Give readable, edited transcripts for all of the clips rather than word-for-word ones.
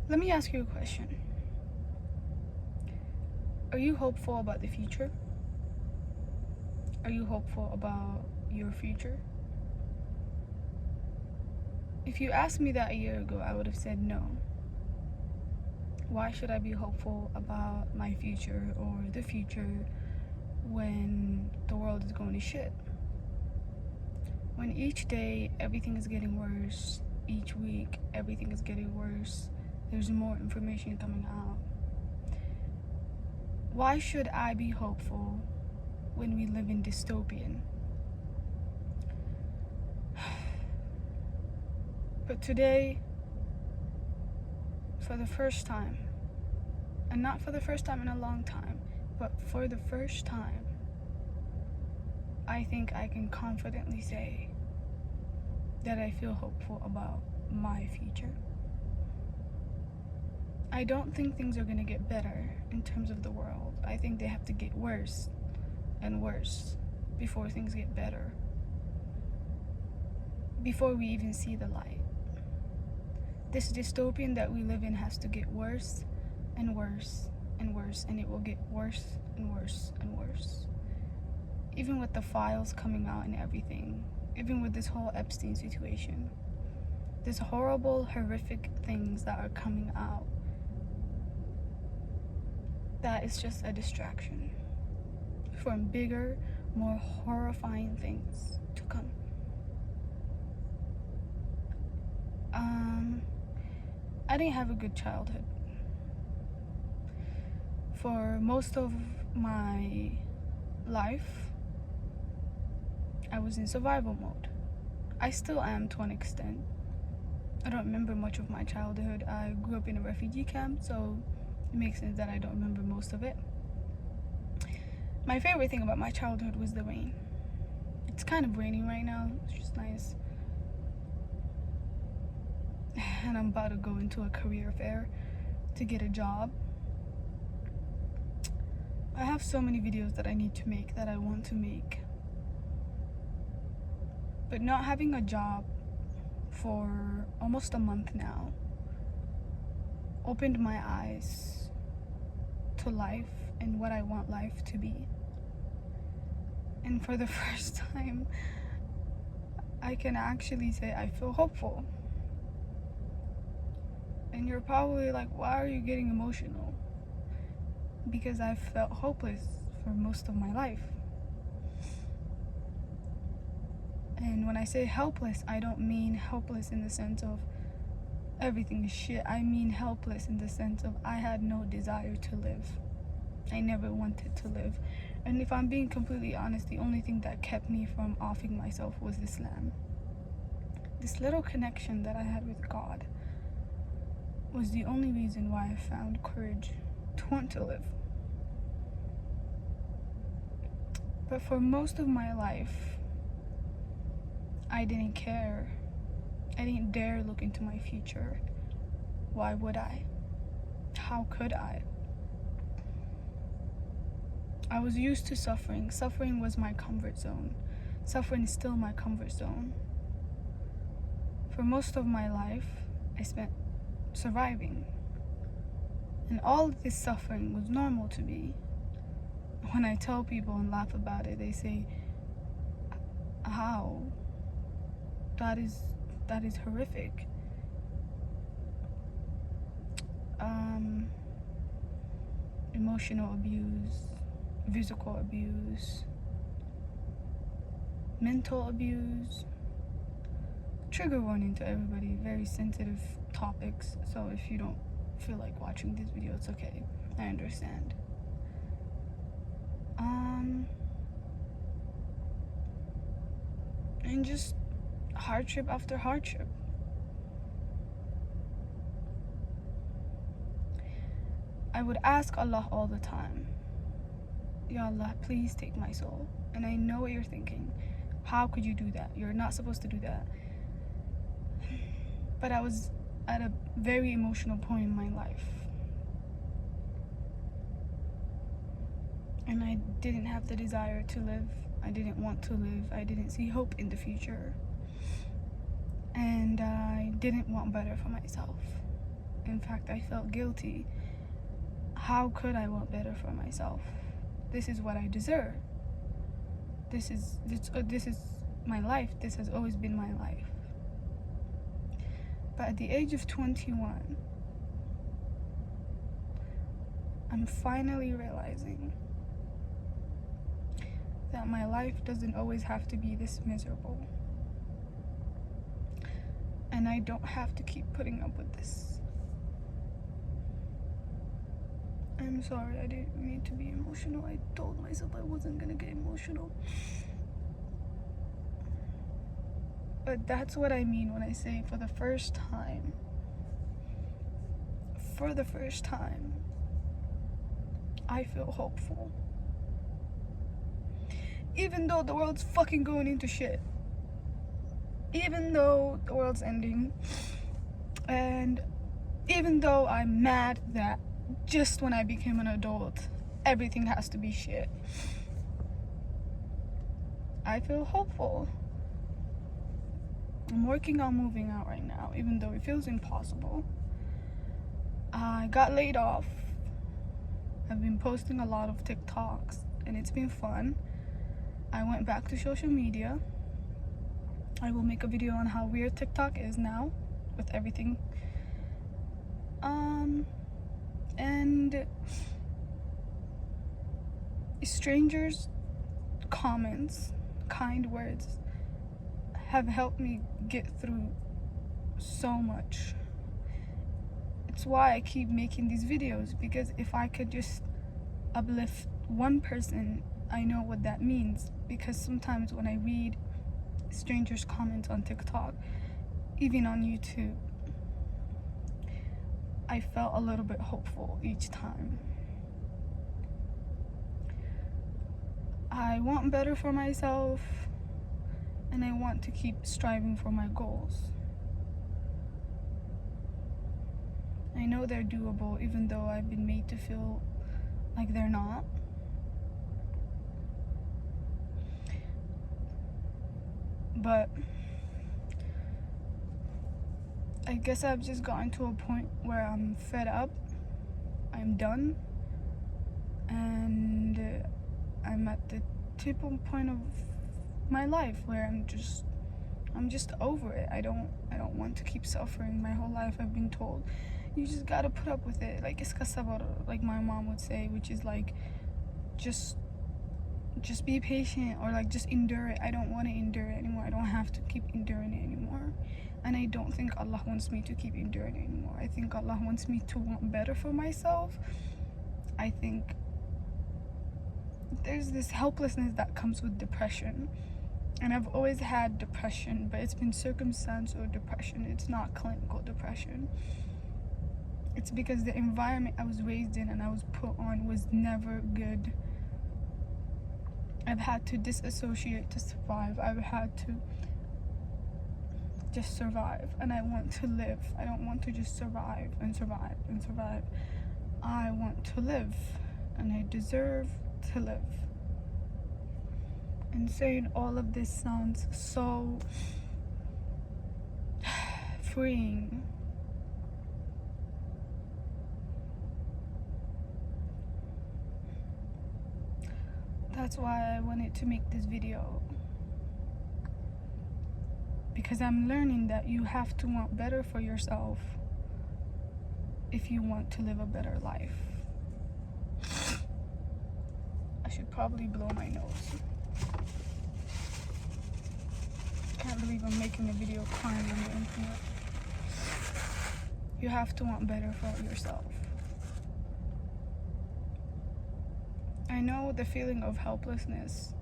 Let me ask you a question. Are you hopeful about the future? Are you hopeful about your future? If you asked me that a year ago, I would have said no. Why should I be hopeful about my future or the future when the world is going to shit? When each day everything is getting worse, each week everything is getting worse, there's more information coming out. Why should I be hopeful when we live in dystopian? But today, for the first time, and not for the first time in a long time, but for the first time, I think I can confidently say that I feel hopeful about my future. I don't think things are gonna get better in terms of the world. I think they have to get worse and worse before things get better, before we even see the light. This dystopian that we live in has to get worse and worse and worse, and it will get worse and worse and worse. Even with the files coming out and everything, even with this whole Epstein situation, these horrible, horrific things that are coming out, that is just a distraction from bigger, more horrifying things to come. I didn't have a good childhood. For most of my life, I was in survival mode. I still am to an extent. I don't remember much of my childhood. I grew up in a refugee camp, so it makes sense that I don't remember most of it. My favorite thing about my childhood was the rain. It's kind of raining right now. It's just nice. And I'm about to go into a career fair to get a job. I have so many videos that I need to make, that I want to make. But not having a job for almost a month now opened my eyes to life and what I want life to be. And for the first time, I can actually say I feel hopeful. And you're probably like, why are you getting emotional? Because I've felt hopeless for most of my life. And when I say helpless, I don't mean helpless in the sense of everything is shit. I mean helpless in the sense of I had no desire to live. I never wanted to live. And if I'm being completely honest, the only thing that kept me from offing myself was Islam. This little connection that I had with God was the only reason why I found courage to want to live. But for most of my life, I didn't care. I didn't dare look into my future. Why would I? How could I? I was used to suffering. Suffering was my comfort zone. Suffering is still my comfort zone. For most of my life, I spent surviving. And all of this suffering was normal to me. When I tell people and laugh about it, they say, how? That is horrific. Emotional abuse, physical abuse, mental abuse. Trigger warning to everybody, very sensitive topics, so if you don't feel like watching this video, it's okay. I understand. And just hardship after hardship. I would ask Allah all the time, Ya Allah, please take my soul. And I know what you're thinking. How could you do that? You're not supposed to do that. But I was at a very emotional point in my life. And I didn't have the desire to live. I didn't want to live. I didn't see hope in the future. And I didn't want better for myself. In fact, I felt guilty. How could I want better for myself? This is what I deserve. This is my life. This has always been my life. But at the age of 21, I'm finally realizing that my life doesn't always have to be this miserable. And I don't have to keep putting up with this. I'm sorry, I didn't mean to be emotional. I told myself I wasn't gonna get emotional. But that's what I mean when I say for the first time, I feel hopeful. Even though the world's fucking going into shit. Even though the world's ending. And even though I'm mad that just when I became an adult, everything has to be shit, I feel hopeful. I'm working on moving out right now, even though it feels impossible. I got laid off. I've been posting a lot of TikToks, and it's been fun. I went back to social media. I will make a video on how weird TikTok is now, with everything. And strangers' comments, kind words, have helped me get through so much. It's why I keep making these videos, because if I could just uplift one person, I know what that means. Because sometimes when I read strangers' comments on TikTok, even on YouTube, I felt a little bit hopeful each time. I want better for myself, and I want to keep striving for my goals. I know they're doable, even though I've been made to feel like they're not. But I guess I've just gotten to a point where I'm fed up, I'm done, and I'm at the tipping point of my life where I'm just over it. I don't want to keep suffering. My whole life I've been told, you just gotta put up with it. Like, iska sabar, like my mom would say, which is like, just be patient, or like just endure it. I don't want to endure it anymore. I don't have to keep enduring it anymore. And I don't think Allah wants me to keep enduring it anymore. I think Allah wants me to want better for myself. I think there's this helplessness that comes with depression. And I've always had depression, but it's been circumstantial depression. It's not clinical depression. It's because the environment I was raised in and I was put on was never good. I've had to disassociate to survive. I've had to just survive, and I want to live. I don't want to just survive and survive and survive. I want to live, and I deserve to live. And saying all of this sounds so freeing. That's why I wanted to make this video. Because I'm learning that you have to want better for yourself if you want to live a better life. I should probably blow my nose. Can't believe I'm making a video crying on the internet. You have to want better for yourself. I know the feeling of helplessness.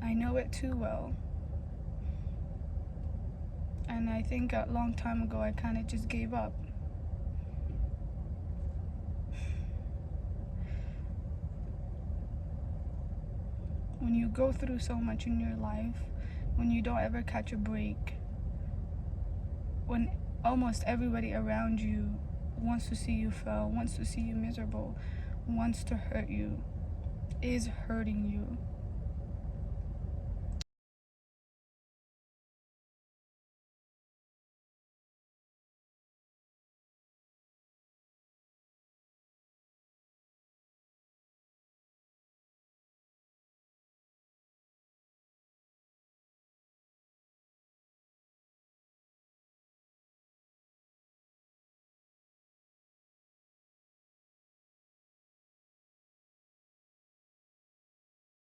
I know it too well. And I think a long time ago I kind of just gave up. When you go through so much in your life, when you don't ever catch a break, when almost everybody around you wants to see you fail, wants to see you miserable, wants to hurt you, is hurting you,